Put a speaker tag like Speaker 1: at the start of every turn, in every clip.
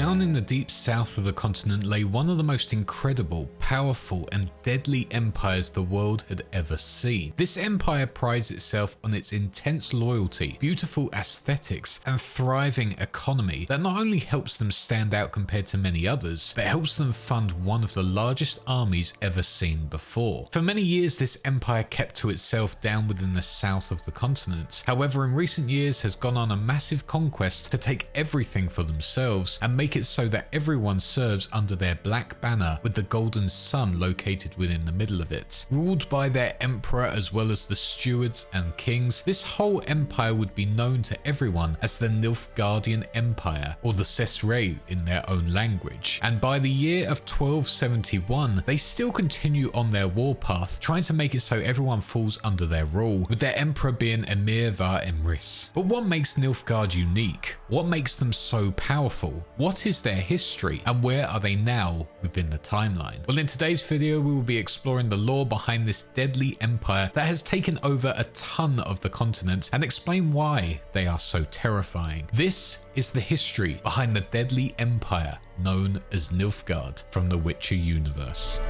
Speaker 1: Down in the deep south of the continent lay one of the most incredible, powerful and deadly empires the world had ever seen. This empire prides itself on its intense loyalty, beautiful aesthetics and thriving economy that not only helps them stand out compared to many others, but helps them fund one of the largest armies ever seen before. For many years this empire kept to itself down within the south of the continent, however in recent years has gone on a massive conquest to take everything for themselves and make it so that everyone serves under their black banner with the golden sun located within the middle of it. Ruled by their emperor as well as the stewards and kings, this whole empire would be known to everyone as the Nilfgaardian Empire, or the Cesare in their own language. And by the year of 1271, they still continue on their warpath, trying to make it so everyone falls under their rule, with their emperor being Emhyr var Emrys. But what makes Nilfgaard unique? What makes them so powerful? What is their history and where are they now within the timeline? Well, in today's video we will be exploring the lore behind this deadly empire that has taken over a ton of the continent and explain why they are so terrifying. This is the history behind the deadly empire known as Nilfgaard from the Witcher universe.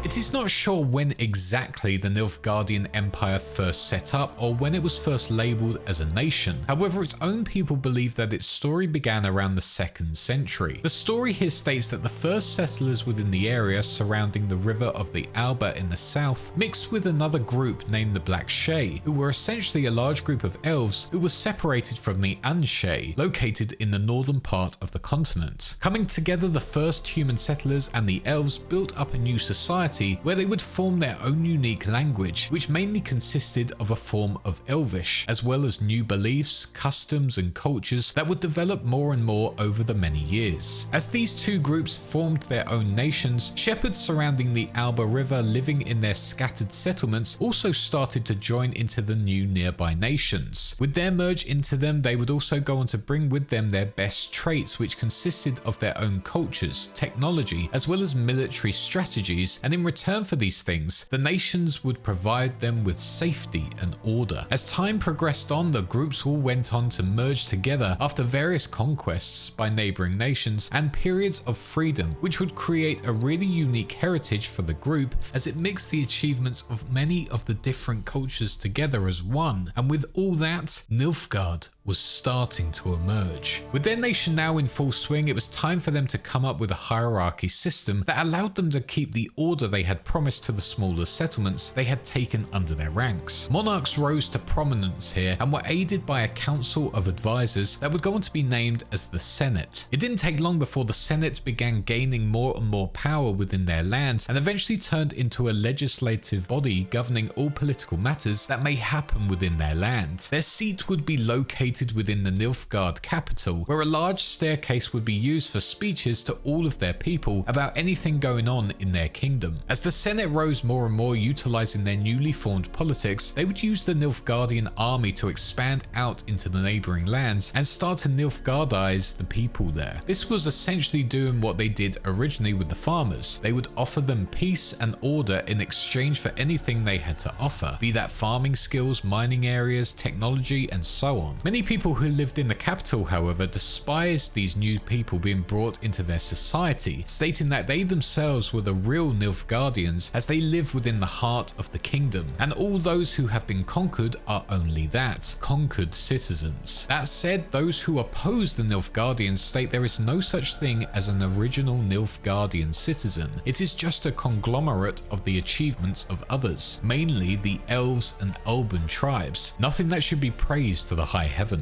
Speaker 1: It is not sure when exactly the Nilfgaardian Empire first set up or when it was first labelled as a nation. However, its own people believe that its story began around the 2nd century. The story here states that the first settlers within the area surrounding the river of the Alba in the south mixed with another group named the Black Shay, who were essentially a large group of elves who were separated from the Unshay, located in the northern part of the continent. Coming together, the first human settlers and the elves built up a new society where they would form their own unique language, which mainly consisted of a form of Elvish, as well as new beliefs, customs and cultures that would develop more and more over the many years. As these two groups formed their own nations, shepherds surrounding the Alba River living in their scattered settlements also started to join into the new nearby nations. With their merge into them, they would also go on to bring with them their best traits, which consisted of their own cultures, technology, as well as military strategies, and in return for these things, the nations would provide them with safety and order. As time progressed on, the groups all went on to merge together after various conquests by neighbouring nations and periods of freedom, which would create a really unique heritage for the group as it mixed the achievements of many of the different cultures together as one. And with all that, Nilfgaard was starting to emerge. With their nation now in full swing, it was time for them to come up with a hierarchy system that allowed them to keep the order they had promised to the smaller settlements they had taken under their ranks. Monarchs rose to prominence here and were aided by a council of advisors that would go on to be named as the Senate. It didn't take long before the Senate began gaining more and more power within their lands and eventually turned into a legislative body governing all political matters that may happen within their land. Their seat would be located within the Nilfgaard capital, where a large staircase would be used for speeches to all of their people about anything going on in their kingdom. As the Senate rose more and more, utilizing their newly formed politics, they would use the Nilfgaardian army to expand out into the neighboring lands and start to Nilfgaardize the people there. This was essentially doing what they did originally with the farmers. They would offer them peace and order in exchange for anything they had to offer, be that farming skills, mining areas, technology, and so on. Many people who lived in the capital, however, despised these new people being brought into their society, stating that they themselves were the real Nilfgaardians as they live within the heart of the kingdom, and all those who have been conquered are only that, conquered citizens. That said, those who oppose the Nilfgaardians state there is no such thing as an original Nilfgaardian citizen. It is just a conglomerate of the achievements of others, mainly the elves and Alban tribes, nothing that should be praised to the high heavens.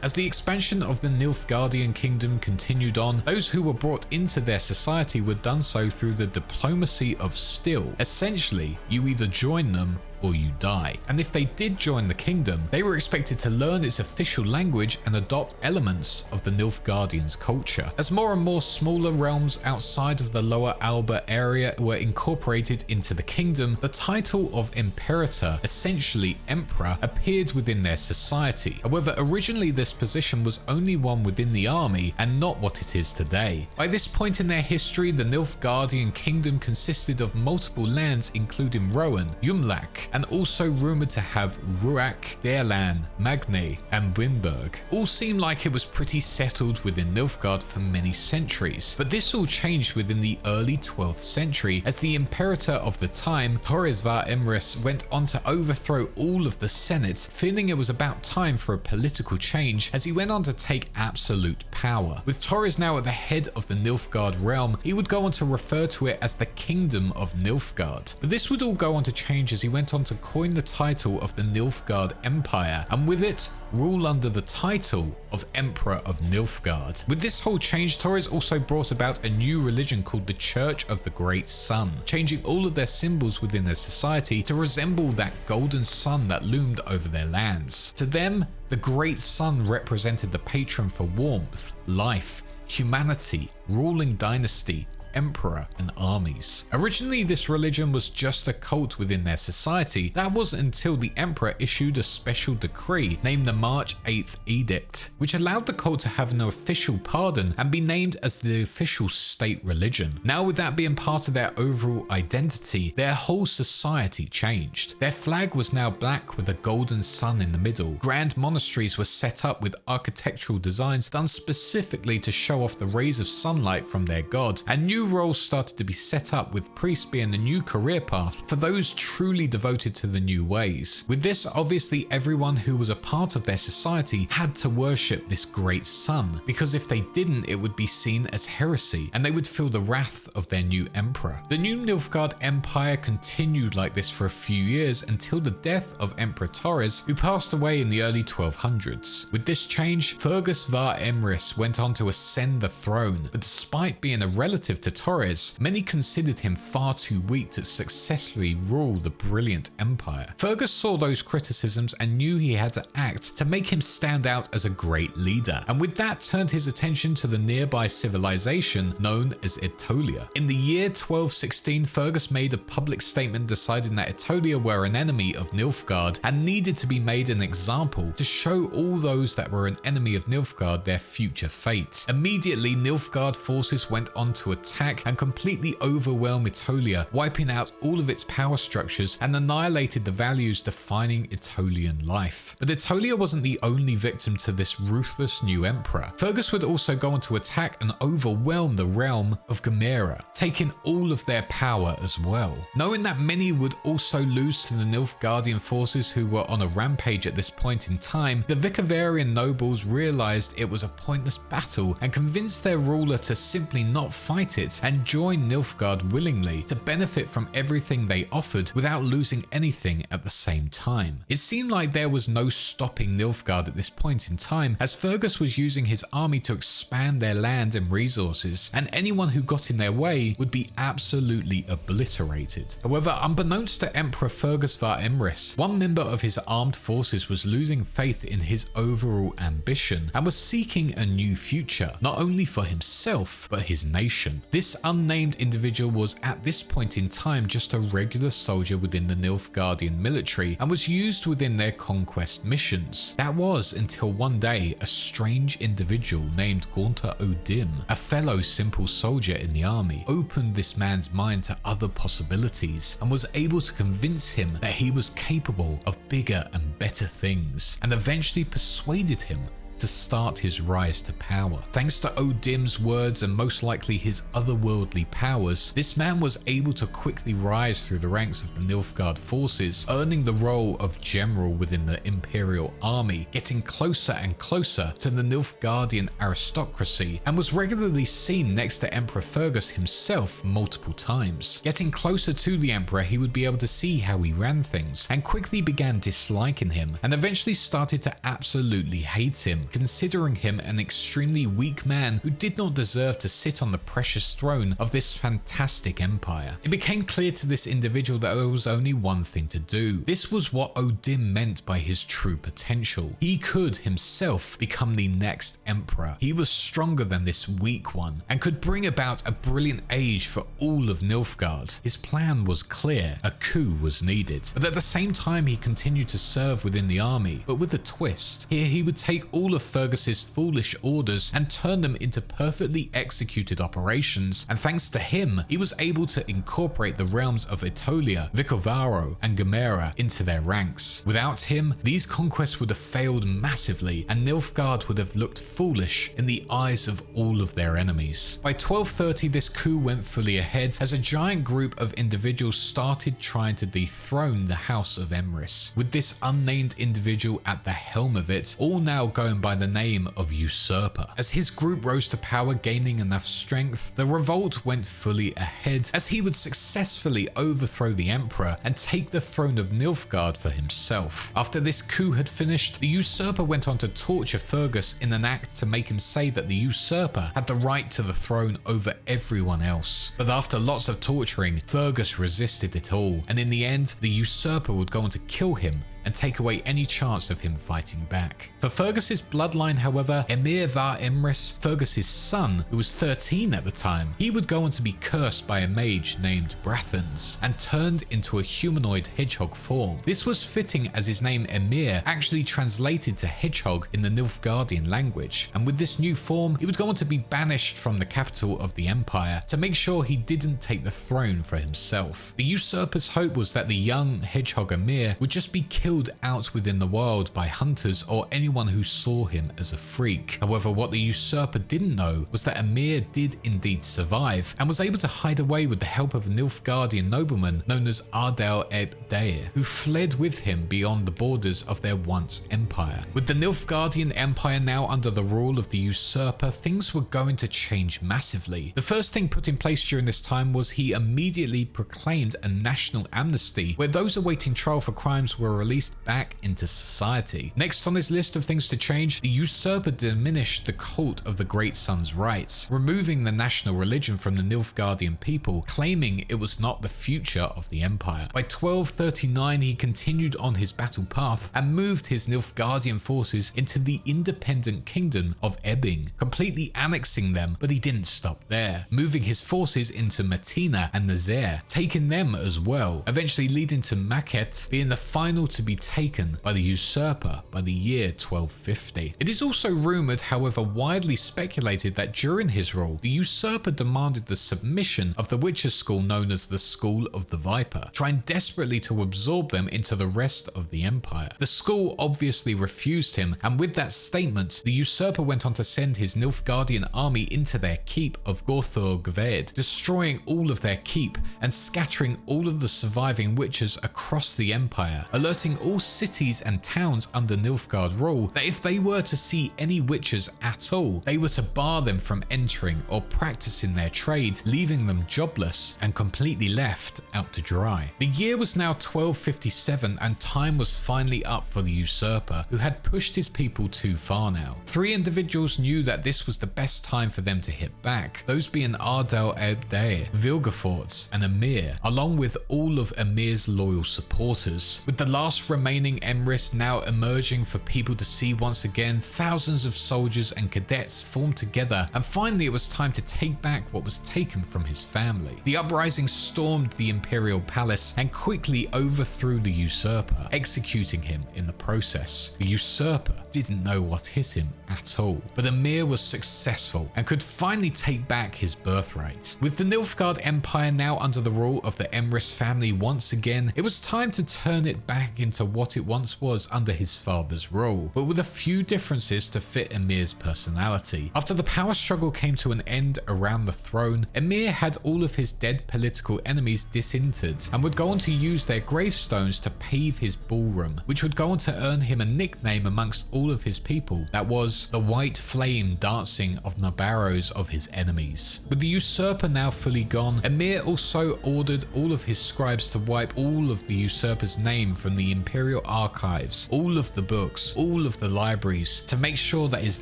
Speaker 1: As the expansion of the Nilfgaardian kingdom continued on, those who were brought into their society were done so through the diplomacy of still. Essentially, you either join them or you die. And if they did join the kingdom, they were expected to learn its official language and adopt elements of the Nilfgaardians' culture. As more and more smaller realms outside of the Lower Alba area were incorporated into the kingdom, the title of Imperator, essentially Emperor, appeared within their society. However, originally this position was only one within the army and not what it is today. By this point in their history, the Nilfgaardian kingdom consisted of multiple lands including Rohan, Yumlak, and also rumoured to have Ruak, Daerlan, Magne, and Winburg. All seemed like it was pretty settled within Nilfgaard for many centuries, but this all changed within the early 12th century as the Imperator of the time, Torres var Emrys, went on to overthrow all of the Senate, feeling it was about time for a political change as he went on to take absolute power. With Torres now at the head of the Nilfgaard realm, he would go on to refer to it as the Kingdom of Nilfgaard. But this would all go on to change as he went on to coin the title of the Nilfgaard Empire, and with it, rule under the title of Emperor of Nilfgaard. With this whole change, Torres also brought about a new religion called the Church of the Great Sun, changing all of their symbols within their society to resemble that golden sun that loomed over their lands. To them, the Great Sun represented the patron for warmth, life, humanity, ruling dynasty, emperor, and armies. Originally, this religion was just a cult within their society. That wasn't until the emperor issued a special decree named the March 8th Edict, which allowed the cult to have an official pardon and be named as the official state religion. Now, with that being part of their overall identity, their whole society changed. Their flag was now black with a golden sun in the middle. Grand monasteries were set up with architectural designs done specifically to show off the rays of sunlight from their god, and new roles started to be set up, with priests being a new career path for those truly devoted to the new ways. With this, obviously everyone who was a part of their society had to worship this great sun, because if they didn't, it would be seen as heresy and they would feel the wrath of their new emperor. The new Nilfgaard Empire continued like this for a few years until the death of Emperor Torres, who passed away in the early 1200s. With this change, Fergus var Emrys went on to ascend the throne, but despite being a relative to Torres, many considered him far too weak to successfully rule the brilliant empire. Fergus saw those criticisms and knew he had to act to make him stand out as a great leader, and with that turned his attention to the nearby civilization known as Aetolia. In the year 1216, Fergus made a public statement deciding that Aetolia were an enemy of Nilfgaard and needed to be made an example to show all those that were an enemy of Nilfgaard their future fate. Immediately, Nilfgaard forces went on to attack and completely overwhelm Aetolia, wiping out all of its power structures and annihilated the values defining Aetolian life. But Aetolia wasn't the only victim to this ruthless new emperor. Fergus would also go on to attack and overwhelm the realm of Gemera, taking all of their power as well. Knowing that many would also lose to the Nilfgaardian forces who were on a rampage at this point in time, the Vicavarian nobles realized it was a pointless battle and convinced their ruler to simply not fight it and join Nilfgaard willingly to benefit from everything they offered without losing anything at the same time. It seemed like there was no stopping Nilfgaard at this point in time, as Fergus was using his army to expand their land and resources, and anyone who got in their way would be absolutely obliterated. However, unbeknownst to Emperor Fergus var Emrys, one member of his armed forces was losing faith in his overall ambition and was seeking a new future, not only for himself, but his nation. This unnamed individual was at this point in time just a regular soldier within the Nilfgaardian military and was used within their conquest missions. That was until one day a strange individual named Gaunter O'Dim, a fellow simple soldier in the army, opened this man's mind to other possibilities and was able to convince him that he was capable of bigger and better things, and eventually persuaded him to start his rise to power. Thanks to O'Dim's words and most likely his otherworldly powers, this man was able to quickly rise through the ranks of the Nilfgaard forces, earning the role of general within the Imperial army, getting closer and closer to the Nilfgaardian aristocracy, and was regularly seen next to Emperor Fergus himself multiple times. Getting closer to the Emperor, he would be able to see how he ran things, and quickly began disliking him, and eventually started to absolutely hate him, considering him an extremely weak man who did not deserve to sit on the precious throne of this fantastic empire. It became clear to this individual that there was only one thing to do. This was what Odin meant by his true potential. He could himself become the next emperor. He was stronger than this weak one and could bring about a brilliant age for all of Nilfgaard. His plan was clear. A coup was needed. But at the same time, he continued to serve within the army, but with a twist. Here he would take all of Fergus's foolish orders and turn them into perfectly executed operations, and thanks to him, he was able to incorporate the realms of Aetolia, Vicovaro, and Gemera into their ranks. Without him, these conquests would have failed massively, and Nilfgaard would have looked foolish in the eyes of all of their enemies. By 1230, this coup went fully ahead as a giant group of individuals started trying to dethrone the House of Emrys, with this unnamed individual at the helm of it, all now going by the name of Usurper. As his group rose to power, gaining enough strength, the revolt went fully ahead as he would successfully overthrow the emperor and take the throne of Nilfgaard for himself. After this coup had finished, the Usurper went on to torture Fergus in an act to make him say that the Usurper had the right to the throne over everyone else. But after lots of torturing, Fergus resisted it all, and in the end, the Usurper would go on to kill him and take away any chance of him fighting back. For Fergus's bloodline, however, Emhyr var Emrys, Fergus's son, who was 13 at the time, he would go on to be cursed by a mage named Brathens and turned into a humanoid hedgehog form. This was fitting as his name Emhyr actually translated to hedgehog in the Nilfgaardian language, and with this new form, he would go on to be banished from the capital of the empire to make sure he didn't take the throne for himself. The usurper's hope was that the young hedgehog Emhyr would just be killed out within the wild by hunters or anyone who saw him as a freak. However, what the usurper didn't know was that Emhyr did indeed survive and was able to hide away with the help of a Nilfgaardian nobleman known as Ardal Eb Deir, who fled with him beyond the borders of their once empire. With the Nilfgaardian Empire now under the rule of the usurper, things were going to change massively. The first thing put in place during this time was he immediately proclaimed a national amnesty where those awaiting trial for crimes were released back into society. Next on his list of things to change, the usurper diminished the cult of the Great Sun's rights, removing the national religion from the Nilfgaardian people, claiming it was not the future of the empire. By 1239, he continued on his battle path and moved his Nilfgaardian forces into the independent kingdom of Ebbing, completely annexing them, but he didn't stop there, moving his forces into Metina and Nazaire, taking them as well, eventually leading to Maquet being the final to be taken by the usurper by the year 1250. It is also rumoured, however widely speculated, that during his rule, the usurper demanded the submission of the Witcher school known as the School of the Viper, trying desperately to absorb them into the rest of the empire. The school obviously refused him, and with that statement, the usurper went on to send his Nilfgaardian army into their keep of Gorthor Gved, destroying all of their keep and scattering all of the surviving Witchers across the empire, alerting all cities and towns under Nilfgaard rule that if they were to see any Witchers at all, they were to bar them from entering or practicing their trade, leaving them jobless and completely left out to dry. The year was now 1257 and time was finally up for the usurper, who had pushed his people too far now. Three individuals knew that this was the best time for them to hit back, those being Ardal Eb Deir, Vilgefortz, and Emhyr, along with all of Emhyr's loyal supporters. With the last remaining Emrys now emerging for people to see once again, thousands of soldiers and cadets formed together, and finally it was time to take back what was taken from his family. The uprising stormed the imperial palace and quickly overthrew the usurper, executing him in the process. The usurper didn't know what hit him at all, but Emhyr was successful and could finally take back his birthright. With the Nilfgaard Empire now under the rule of the Emrys family once again, it was time to turn it back into what it once was under his father's rule, but with a few differences to fit Emhyr's personality. After the power struggle came to an end around the throne, Emhyr had all of his dead political enemies disinterred and would go on to use their gravestones to pave his ballroom, which would go on to earn him a nickname amongst all of his people that was the White Flame Dancing of the Barrows of his enemies. With the usurper now fully gone, Emhyr also ordered all of his scribes to wipe all of the usurper's name from the imperial imperial archives, all of the books, all of the libraries, to make sure that his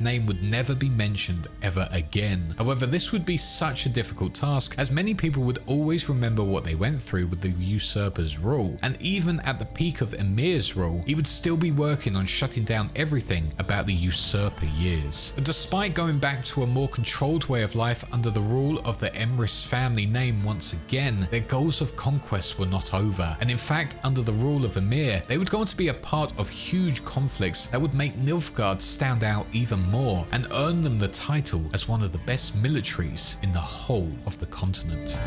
Speaker 1: name would never be mentioned ever again. However, this would be such a difficult task, as many people would always remember what they went through with the usurper's rule, and even at the peak of Emhyr's rule, he would still be working on shutting down everything about the Usurper Years. But despite going back to a more controlled way of life under the rule of the Emrys family name once again, their goals of conquest were not over, and in fact, under the rule of Emhyr, they would go on to be a part of huge conflicts that would make Nilfgaard stand out even more and earn them the title as one of the best militaries in the whole of the continent.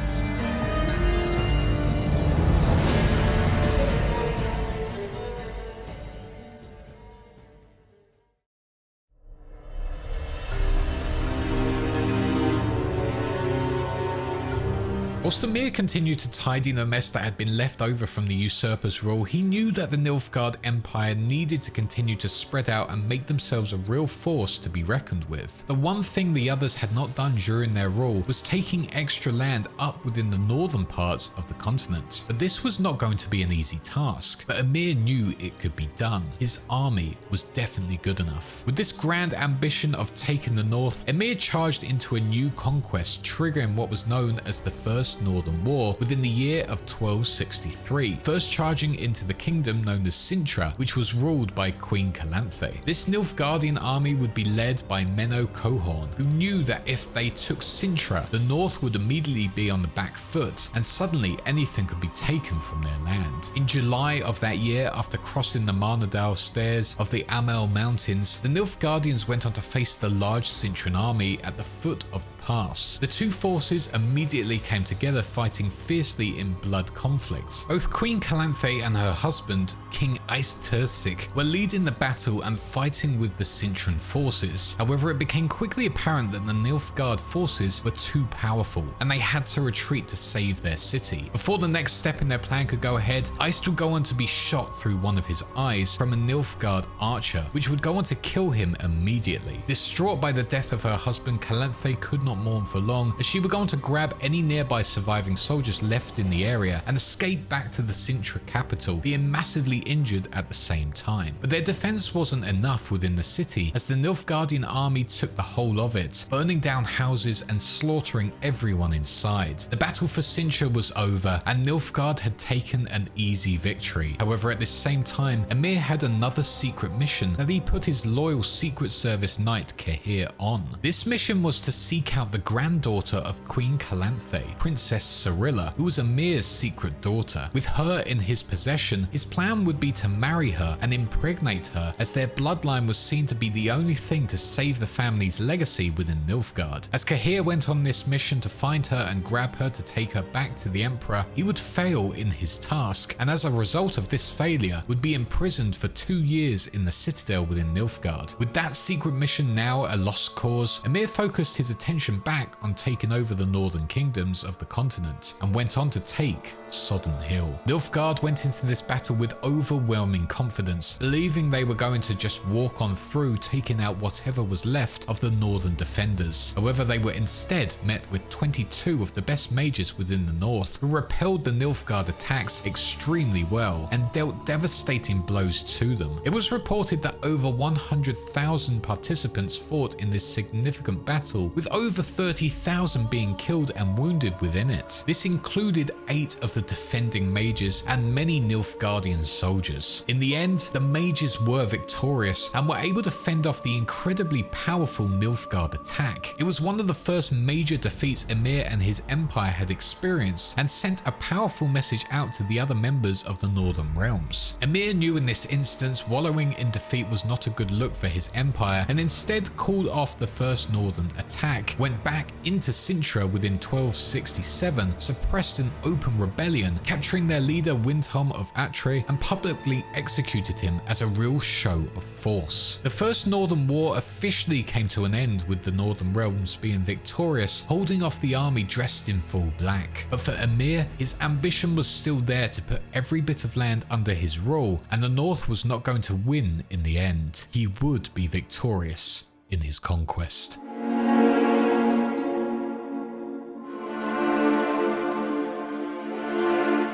Speaker 1: Whilst Emhyr continued to tidy the mess that had been left over from the usurper's rule, he knew that the Nilfgaard Empire needed to continue to spread out and make themselves a real force to be reckoned with. The one thing the others had not done during their rule was taking extra land up within the northern parts of the continent. But this was not going to be an easy task, but Emhyr knew it could be done. His army was definitely good enough. With this grand ambition of taking the north, Emhyr charged into a new conquest, triggering what was known as the First Northern War within the year of 1263, first charging into the kingdom known as Sintra, which was ruled by Queen Calanthe. This Nilfgaardian army would be led by Menno Cohorn, who knew that if they took Sintra, the north would immediately be on the back foot, and suddenly anything could be taken from their land. In July of that year, after crossing the Marnadal stairs of the Amel Mountains, the Nilfgaardians went on to face the large Sintran army at the foot of the pass. The two forces immediately came together, fighting fiercely in blood conflicts. Both Queen Calanthe and her husband, King Aisturic, were leading the battle and fighting with the Sintran forces. However, it became quickly apparent that the Nilfgaard forces were too powerful, and they had to retreat to save their city. Before the next step in their plan could go ahead, Aist would go on to be shot through one of his eyes from a Nilfgaard archer, which would go on to kill him immediately. Distraught by the death of her husband, Calanthe could not mourn for long, as she would go on to grab any nearby surviving soldiers left in the area and escape back to the Sintra capital, being massively injured at the same time. But their defense wasn't enough within the city, as the Nilfgaardian army took the whole of it, burning down houses and slaughtering everyone inside. The battle for Sintra was over, and Nilfgaard had taken an easy victory. However, at this same time, Emhyr had another secret mission that he put his loyal Secret Service knight Cahir on. This mission was to seek out the granddaughter of Queen Calanthe, Princess Cyrilla, who was Emhyr's secret daughter. With her in his possession, his plan would be to marry her and impregnate her, as their bloodline was seen to be the only thing to save the family's legacy within Nilfgaard. As Cahir went on this mission to find her and grab her to take her back to the Emperor, he would fail in his task, and as a result of this failure, would be imprisoned for 2 years in the citadel within Nilfgaard. With that secret mission now a lost cause, Emhyr focused his attention back on taking over the northern kingdoms of the continent, and went on to take Sodden Hill. Nilfgaard went into this battle with overwhelming confidence, believing they were going to just walk on through, taking out whatever was left of the northern defenders. However, they were instead met with 22 of the best mages within the north, who repelled the Nilfgaard attacks extremely well and dealt devastating blows to them. It was reported that over 100,000 participants fought in this significant battle, with over 30,000 being killed and wounded within it. This included 8 of the defending mages and many Nilfgaardian soldiers. In the end, the mages were victorious and were able to fend off the incredibly powerful Nilfgaard attack. It was one of the first major defeats Emhyr and his empire had experienced, and sent a powerful message out to the other members of the Northern Realms. Emhyr knew in this instance wallowing in defeat was not a good look for his empire, and instead called off the first northern attack, went back into Sintra within 1267, suppressed an open rebellion, capturing their leader Windhelm of Atre, and publicly executed him as a real show of force. The First Northern War officially came to an end, with the Northern Realms being victorious, holding off the army dressed in full black. But for Emhyr, his ambition was still there to put every bit of land under his rule, and the North was not going to win in the end. He would be victorious in his conquest.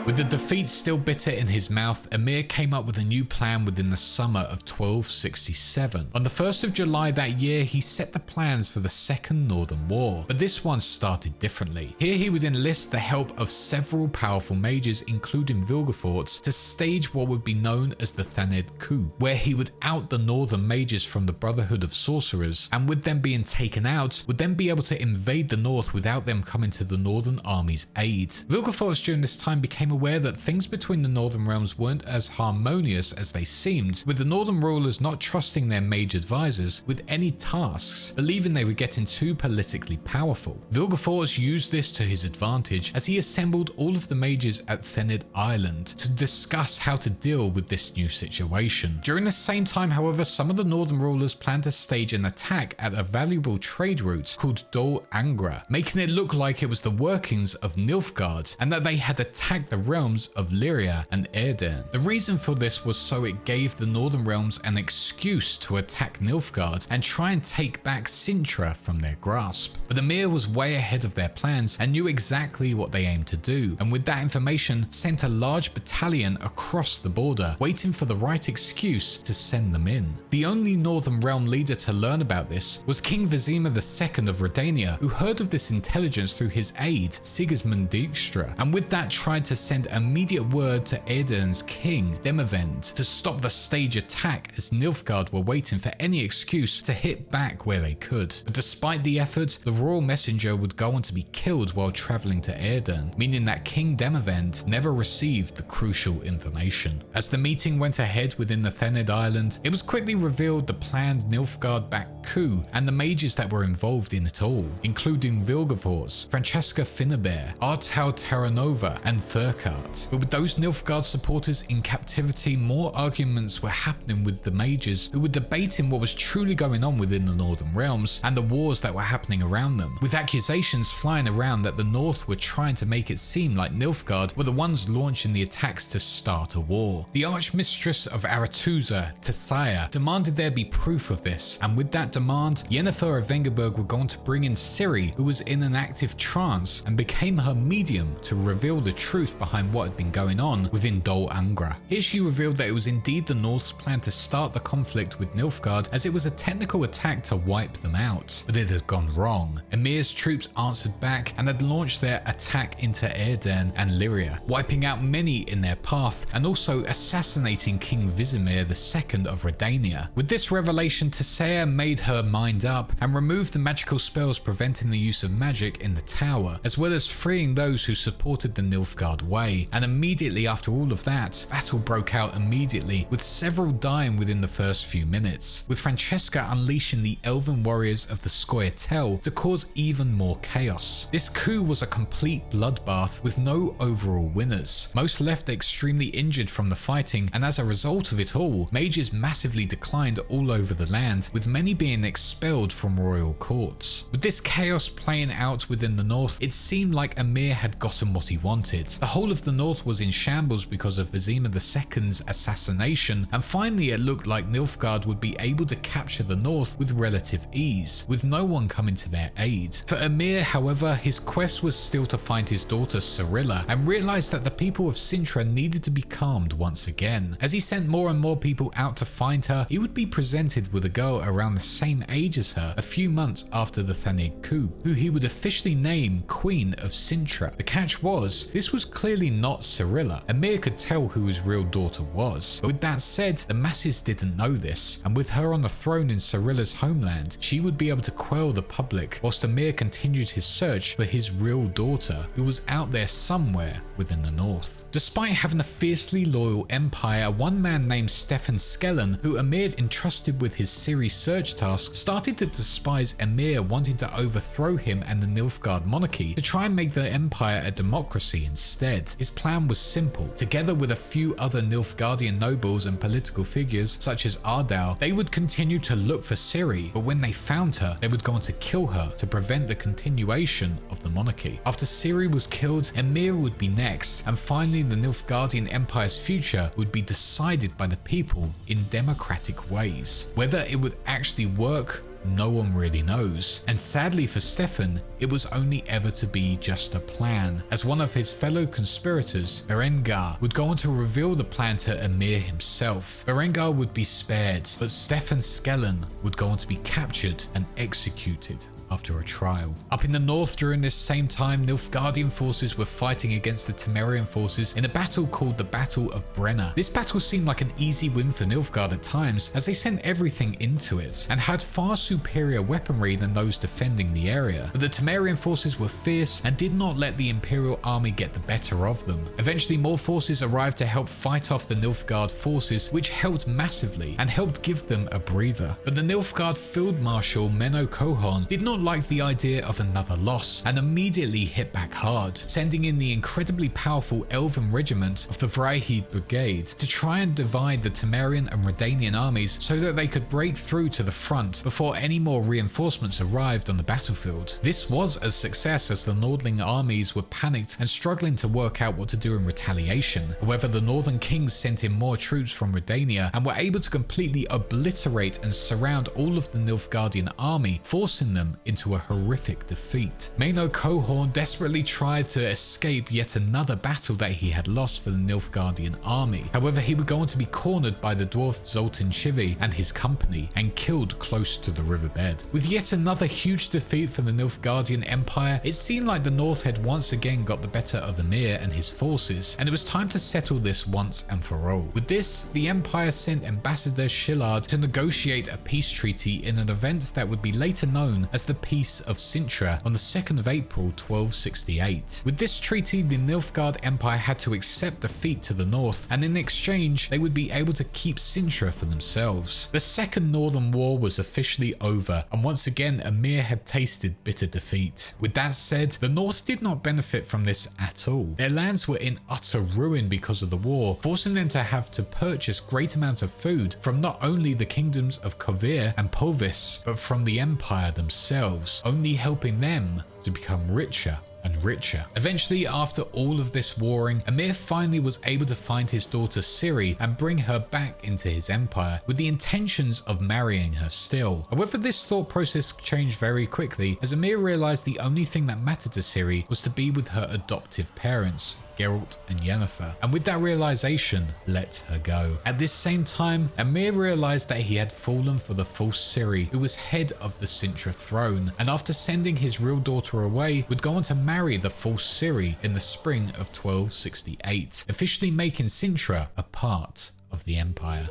Speaker 1: With the defeat still bitter in his mouth, Emhyr came up with a new plan within the summer of 1267. On the 1st of July that year, he set the plans for the Second Northern War, but this one started differently. Here he would enlist the help of several powerful mages, including Vilgefortz, to stage what would be known as the Thanedd coup, where he would out the northern mages from the Brotherhood of Sorcerers, and with them being taken out, would then be able to invade the north without them coming to the northern army's aid. Vilgefortz during this time became aware that things between the northern realms weren't as harmonious as they seemed, with the northern rulers not trusting their mage advisors with any tasks, believing they were getting too politically powerful. Vilgefortz used this to his advantage as he assembled all of the mages at Thanedd Island to discuss how to deal with this new situation. During the same time, however, some of the northern rulers planned to stage an attack at a valuable trade route called Dol Angra, making it look like it was the workings of Nilfgaard and that they had attacked the realms of Lyria and Eärden. The reason for this was so it gave the northern realms an excuse to attack Nilfgaard and try and take back Sintra from their grasp. But Emhyr was way ahead of their plans and knew exactly what they aimed to do, and with that information sent a large battalion across the border, waiting for the right excuse to send them in. The only northern realm leader to learn about this was King Vizima II of Redania, who heard of this intelligence through his aide Sigismund Dijkstra, and with that tried to send immediate word to Eärden's king Demavend to stop the stage attack, as Nilfgaard were waiting for any excuse to hit back where they could. But despite the effort, the royal messenger would go on to be killed while travelling to Eärden, meaning that King Demavend never received the crucial information. As the meeting went ahead within the Thanedd Island, it was quickly revealed the planned Nilfgaard-backed coup and the mages that were involved in it all, including Vilgefortz, Francesca Finnebert, Artau Terranova, and Thurkart. But with those Nilfgaard supporters in captivity, more arguments were happening with the mages, who were debating what was truly going on within the Northern Realms and the wars that were happening around them, with accusations flying around that the North were trying to make it seem like Nilfgaard were the ones launching the attacks to start a war. The Archmistress of Aretuza, Tessia, demanded there be proof of this, and with that demand, Yennefer of Vengerberg were going to bring in Ciri, who was in an active trance, and became her medium to reveal the truth behind what had been going on within Dol Angra. Here she revealed that it was indeed the North's plan to start the conflict with Nilfgaard, as it was a technical attack to wipe them out, but it had gone wrong. Emhyr's troops answered back and had launched their attack into Eärden and Lyria, wiping out many in their path and also assassinating King Vizimir II of Redania. With this revelation, Tessia made her mind up and removed the magical spells preventing the use of magic in the tower, as well as freeing those who supported the Nilfgaard way. And immediately after all of that, battle broke out immediately, with several dying within the first few minutes, with Francesca unleashing the elven warriors of the Scoia'tael to cause even more chaos. This coup was a complete bloodbath with no overall winners. Most left extremely injured from the fighting, and as a result of it all, mages massively declined all over the land, with many being expelled from royal courts. With this chaos playing out within the north, it seemed like Emhyr had gotten what he wanted. The whole of the north was in shambles because of Vizima II's assassination, and finally it looked like Nilfgaard would be able to capture the north with relative ease, with no one coming to their aid. For Emhyr, however, his quest was still to find his daughter Cirilla, and realised that the people of Sintra needed to be calmed once again. As he sent more and more people out to find her, he would be presented with a girl around the same age as her a few months after the Thanedd coup, who he would officially name Queen of Sintra. The catch was, this was clearly not Cirilla. Emhyr could tell who his real daughter was, but with that said, the masses didn't know this, and with her on the throne in Cirilla's homeland, she would be able to quell the public, whilst Emhyr continued his search for his real daughter, who was out there somewhere within the north. Despite having a fiercely loyal empire, one man named Stefan Skellen, who Emhyr entrusted with his Ciri search task, started to despise Emhyr, wanting to overthrow him and the Nilfgaard monarchy to try and make the empire a democracy instead. His plan was simple. Together with a few other Nilfgaardian nobles and political figures such as Ardal, they would continue to look for Ciri, but when they found her, they would go on to kill her to prevent the continuation of the monarchy. After Ciri was killed, Emhyr would be next, and finally the Nilfgaardian Empire's future would be decided by the people in democratic ways. Whether it would actually work No one really knows. And sadly for Stefan, it was only ever to be just a plan, as one of his fellow conspirators, Berengar, would go on to reveal the plan to Emhyr himself. Berengar would be spared, but Stefan Skellen would go on to be captured and executed after a trial. Up in the north during this same time, Nilfgaardian forces were fighting against the Temerian forces in a battle called the Battle of Brenna. This battle seemed like an easy win for Nilfgaard at times, as they sent everything into it and had far superior weaponry than those defending the area. But the Temerian forces were fierce and did not let the Imperial army get the better of them. Eventually more forces arrived to help fight off the Nilfgaard forces, which helped massively and helped give them a breather. But the Nilfgaard Field Marshal Menno Cohorn did not like the idea of another loss and immediately hit back hard, sending in the incredibly powerful Elven regiment of the Vryheid Brigade to try and divide the Temerian and Redanian armies so that they could break through to the front before any more reinforcements arrived on the battlefield. This was a success, as the Nordling armies were panicked and struggling to work out what to do in retaliation. However, the Northern Kings sent in more troops from Redania and were able to completely obliterate and surround all of the Nilfgaardian army, forcing them into a horrific defeat. Menno Cohorn desperately tried to escape yet another battle that he had lost for the Nilfgaardian army. However, he would go on to be cornered by the dwarf Zoltan Chivi and his company and killed close to the riverbed. With yet another huge defeat for the Nilfgaardian Empire, it seemed like the North had once again got the better of Emhyr and his forces, and it was time to settle this once and for all. With this, the Empire sent Ambassador Shillard to negotiate a peace treaty in an event that would be later known as the Peace of Sintra on the 2nd of April 1268. With this treaty, the Nilfgaard Empire had to accept defeat to the north, and in exchange they would be able to keep Sintra for themselves. The Second Northern War was officially over, and once again Emhyr had tasted bitter defeat. With that said, the north did not benefit from this at all. Their lands were in utter ruin because of the war, forcing them to have to purchase great amounts of food from not only the kingdoms of Kovir and Povis, but from the Empire themselves, only helping them to become richer and richer. Eventually, after all of this warring, Emhyr finally was able to find his daughter Ciri and bring her back into his empire, with the intentions of marrying her still. However, this thought process changed very quickly, as Emhyr realized the only thing that mattered to Ciri was to be with her adoptive parents, Geralt and Yennefer, and with that realization, let her go. At this same time, Emhyr realized that he had fallen for the false Ciri, who was head of the Sintra throne, and after sending his real daughter away, would go on to marry the false Ciri in the spring of 1268, officially making Sintra a part of the empire.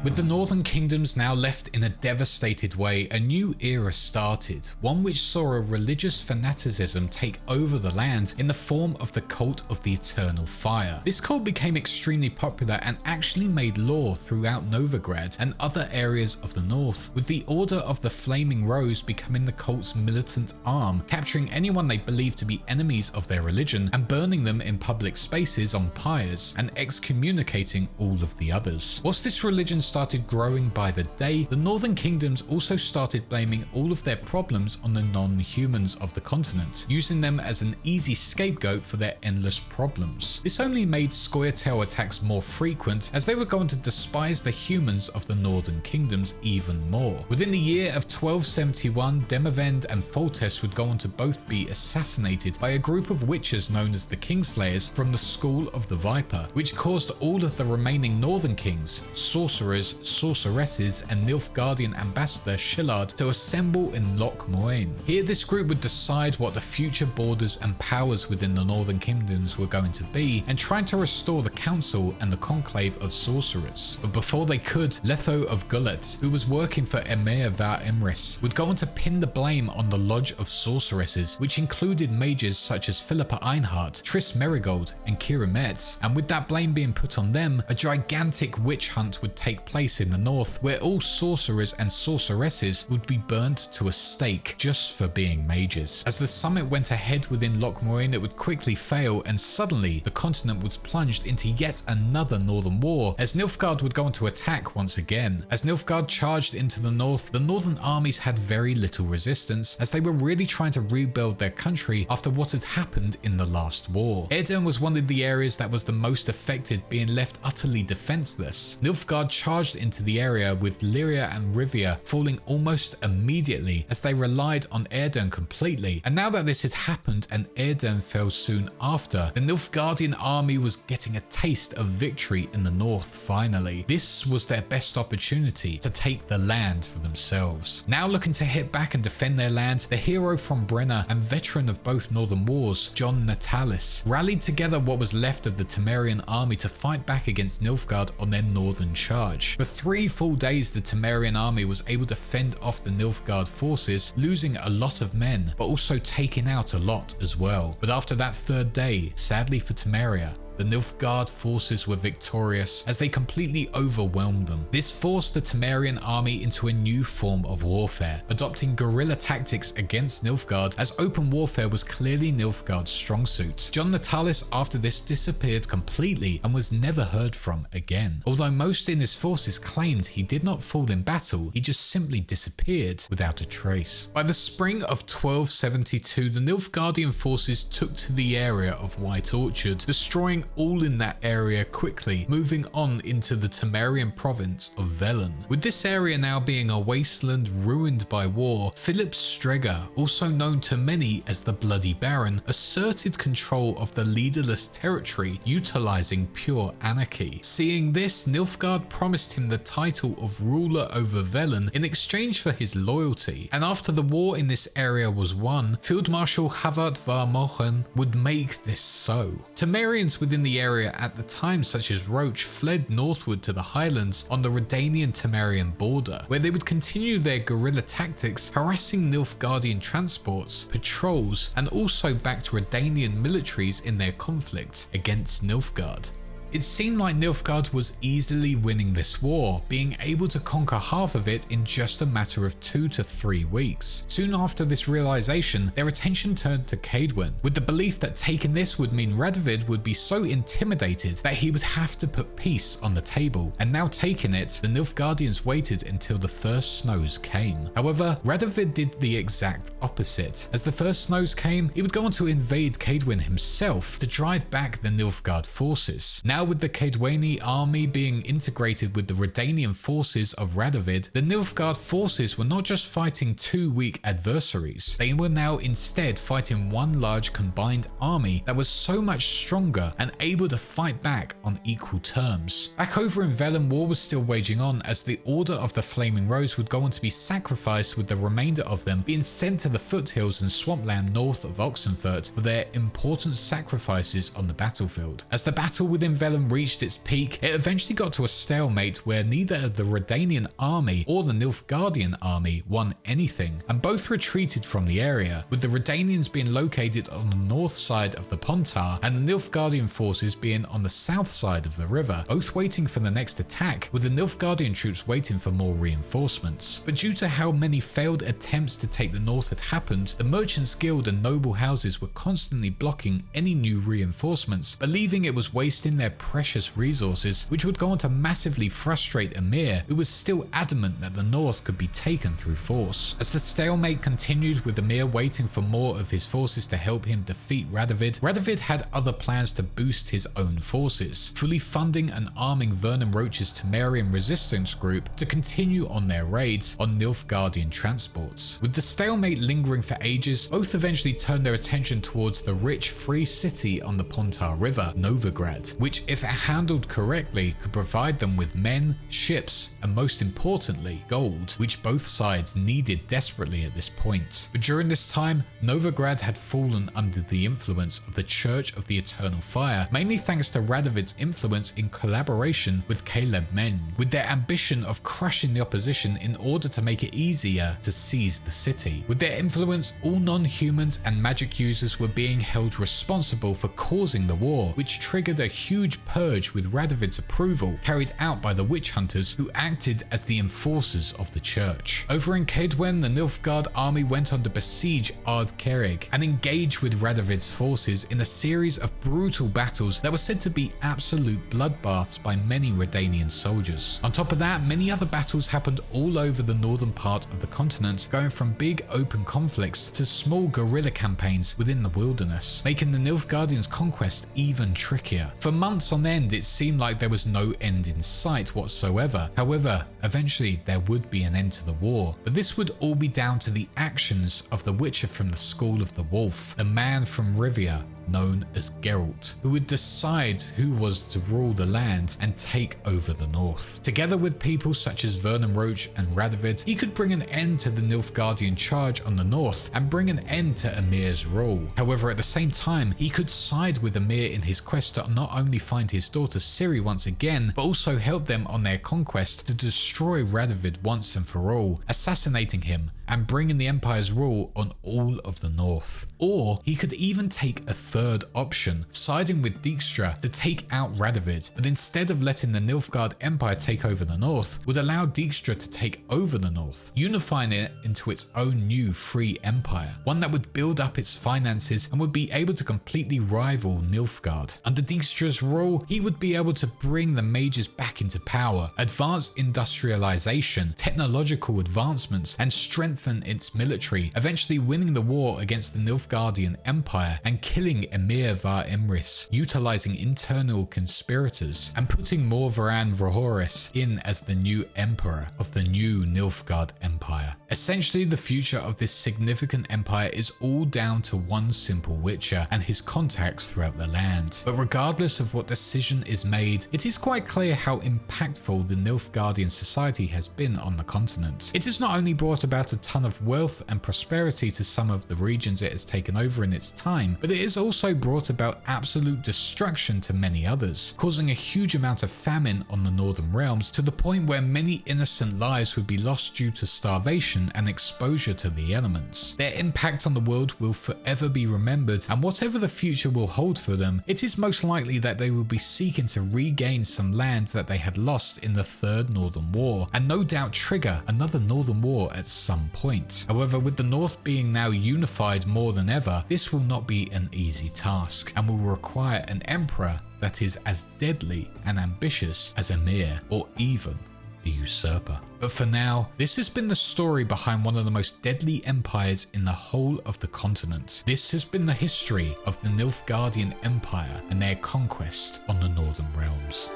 Speaker 1: With the northern kingdoms now left in a devastated way, a new era started, one which saw a religious fanaticism take over the land in the form of the Cult of the Eternal Fire. This cult became extremely popular and actually made law throughout Novigrad and other areas of the north, with the Order of the Flaming Rose becoming the cult's militant arm, capturing anyone they believed to be enemies of their religion and burning them in public spaces on pyres and excommunicating all of the others. Whilst this religion started growing by the day, the northern kingdoms also started blaming all of their problems on the non-humans of the continent, using them as an easy scapegoat for their endless problems. This only made Scoia'tael attacks more frequent, as they were going to despise the humans of the northern kingdoms even more. Within the year of 1271, Demavend and Foltest would go on to both be assassinated by a group of witches known as the Kingslayers from the School of the Viper, which caused all of the remaining northern kings, sorcerers, sorceresses, and Nilfgaardian ambassador Shillard to assemble in Loch Moine. Here, this group would decide what the future borders and powers within the northern kingdoms were going to be, and trying to restore the council and the conclave of sorcerers. But before they could, Letho of Gullet, who was working for Emhyr var Emrys, would go on to pin the blame on the Lodge of Sorceresses, which included mages such as Philippa Einhart, Triss Merigold, and Kira Metz. And with that blame being put on them, a gigantic witch hunt would take place place in the north where all sorcerers and sorceresses would be burned to a stake just for being mages. As the summit went ahead within Loch Moyne, it would quickly fail, and suddenly the continent was plunged into yet another northern war as Nilfgaard would go on to attack once again. As Nilfgaard charged into the north, the northern armies had very little resistance as they were really trying to rebuild their country after what had happened in the last war. Eärden was one of the areas that was the most affected, being left utterly defenseless. Nilfgaard charged into the area with Lyria and Rivia falling almost immediately as they relied on Eärden completely. And now that this had happened and Eärden fell soon after, the Nilfgaardian army was getting a taste of victory in the north finally. This was their best opportunity to take the land for themselves. Now looking to hit back and defend their land, the hero from Brenna and veteran of both northern wars, Jon Natalis, rallied together what was left of the Temerian army to fight back against Nilfgaard on their northern charge. For 3 full days, the Temerian army was able to fend off the Nilfgaard forces, losing a lot of men, but also taking out a lot as well. But after that 3rd day, sadly for Temeria, the Nilfgaard forces were victorious as they completely overwhelmed them. This forced the Temerian army into a new form of warfare, adopting guerrilla tactics against Nilfgaard as open warfare was clearly Nilfgaard's strong suit. Jon Natalis after this disappeared completely and was never heard from again. Although most in his forces claimed he did not fall in battle, he just simply disappeared without a trace. By the spring of 1272, the Nilfgaardian forces took to the area of White Orchard, destroying all in that area quickly, moving on into the Temerian province of Velen. With this area now being a wasteland ruined by war, Philip Streger, also known to many as the Bloody Baron, asserted control of the leaderless territory, utilizing pure anarchy. Seeing this, Nilfgaard promised him the title of ruler over Velen in exchange for his loyalty, and after the war in this area was won, Field Marshal Havard var Mochen would make this so. Temerians within the area at the time, such as Roach, fled northward to the highlands on the Redanian-Temerian border, where they would continue their guerrilla tactics, harassing Nilfgaardian transports, patrols, and also backed Redanian militaries in their conflict against Nilfgaard. It seemed like Nilfgaard was easily winning this war, being able to conquer half of it in just a matter of 2 to 3 weeks. Soon after this realization, their attention turned to Cadwyn, with the belief that taking this would mean Radovid would be so intimidated that he would have to put peace on the table, and now taking it, the Nilfgaardians waited until the first snows came. However, Radovid did the exact opposite. As the first snows came, he would go on to invade Cadwyn himself to drive back the Nilfgaard forces. Now with the Cadwani army being integrated with the Redanian forces of Radovid, the Nilfgaard forces were not just fighting 2 weak adversaries, they were now instead fighting one large combined army that was so much stronger and able to fight back on equal terms. Back over in Velen, war was still waging on as the Order of the Flaming Rose would go on to be sacrificed, with the remainder of them being sent to the foothills and swampland north of Oxenfurt for their important sacrifices on the battlefield. As the battle within Velen reached its peak, it eventually got to a stalemate where neither the Redanian army or the Nilfgaardian army won anything, and both retreated from the area, with the Redanians being located on the north side of the Pontar and the Nilfgaardian forces being on the south side of the river, both waiting for the next attack, with the Nilfgaardian troops waiting for more reinforcements. But due to how many failed attempts to take the north had happened, the Merchants Guild and noble houses were constantly blocking any new reinforcements, believing it was wasting their precious resources, which would go on to massively frustrate Emhyr, who was still adamant that the north could be taken through force. As the stalemate continued, with Emhyr waiting for more of his forces to help him defeat Radovid, Radovid had other plans to boost his own forces, fully funding and arming Vernon Roach's Temerian resistance group to continue on their raids on Nilfgaardian transports. With the stalemate lingering for ages, both eventually turned their attention towards the rich free city on the Pontar River, Novigrad, which, if handled correctly, could provide them with men, ships, and most importantly, gold, which both sides needed desperately at this point. But during this time, Novigrad had fallen under the influence of the Church of the Eternal Fire, mainly thanks to Radovid's influence in collaboration with Caleb Men, with their ambition of crushing the opposition in order to make it easier to seize the city. With their influence, all non-humans and magic users were being held responsible for causing the war, which triggered a huge huge purge with Radovid's approval, carried out by the witch hunters who acted as the enforcers of the church. Over in Cadwen, the Nilfgaard army went on to besiege Ard Kerrig and engage with Radovid's forces in a series of brutal battles that were said to be absolute bloodbaths by many Redanian soldiers. On top of that, many other battles happened all over the northern part of the continent, going from big open conflicts to small guerrilla campaigns within the wilderness, making the Nilfgaardians' conquest even trickier. For months on end, it seemed like there was no end in sight whatsoever. However, eventually there would be an end to the war, but this would all be down to the actions of the Witcher from the School of the Wolf, the man from Rivia known as Geralt, who would decide who was to rule the land and take over the north. Together with people such as Vernon Roach and Radovid, he could bring an end to the Nilfgaardian charge on the north and bring an end to Emhyr's rule. However, at the same time, he could side with Emhyr in his quest to not only find his daughter Ciri once again, but also help them on their conquest to destroy Radovid once and for all, assassinating him and bringing the Empire's rule on all of the north. Or he could even take a third option, siding with Dijkstra to take out Radovid, but instead of letting the Nilfgaard Empire take over the north, would allow Dijkstra to take over the north, unifying it into its own new free empire, one that would build up its finances and would be able to completely rival Nilfgaard. Under Dijkstra's rule, he would be able to bring the mages back into power, advance industrialization, technological advancements, and strengthen its military, eventually winning the war against the Nilfgaardian Empire and killing Emhyr var Emrys, utilizing internal conspirators, and putting Morvaran Vrohoris in as the new emperor of the new Nilfgaard Empire. Essentially, the future of this significant empire is all down to one simple Witcher and his contacts throughout the land. But regardless of what decision is made, it is quite clear how impactful the Nilfgaardian society has been on the continent. It has not only brought about a ton of wealth and prosperity to some of the regions it has taken over in its time, but it has also brought about absolute destruction to many others, causing a huge amount of famine on the northern realms to the point where many innocent lives would be lost due to starvation and exposure to the elements. Their impact on the world will forever be remembered, and whatever the future will hold for them, it is most likely that they will be seeking to regain some land that they had lost in the Third Northern War, and no doubt trigger another Northern War at some point. However, with the North being now unified more than ever, this will not be an easy task, and will require an emperor that is as deadly and ambitious as Emhyr, or even a usurper. But for now, this has been the story behind one of the most deadly empires in the whole of the continent. This has been the history of the Nilfgaardian Empire and their conquest on the Northern Realms.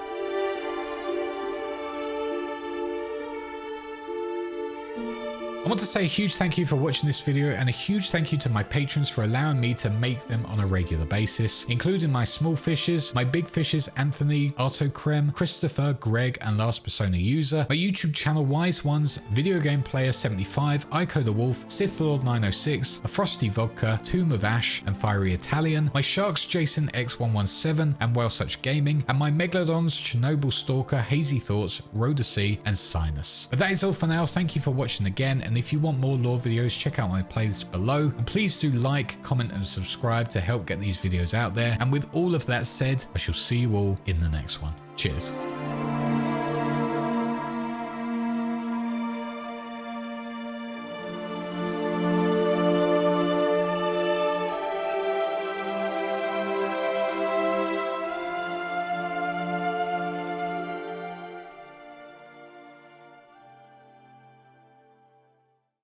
Speaker 1: I want to say a huge thank you for watching this video, and a huge thank you to my patrons for allowing me to make them on a regular basis, including my small fishes, my big fishes Anthony, Arto Krem, Christopher, Greg, and Last Persona User, my YouTube channel Wise Ones, Video Game Player 75, Ico the Wolf, Sith Lord 906, A Frosty Vodka, Tomb of Ash, and Fiery Italian, my Sharks Jason X117 and Well Such Gaming, and my Megalodons Chernobyl Stalker, Hazy Thoughts, Rhodacy, and Sinus. But that is all for now. Thank you for watching again, and if you want more lore videos, check out my playlist below, and please do like, comment, and subscribe to help get these videos out there. And with all of that said, I shall see you all in the next one. Cheers.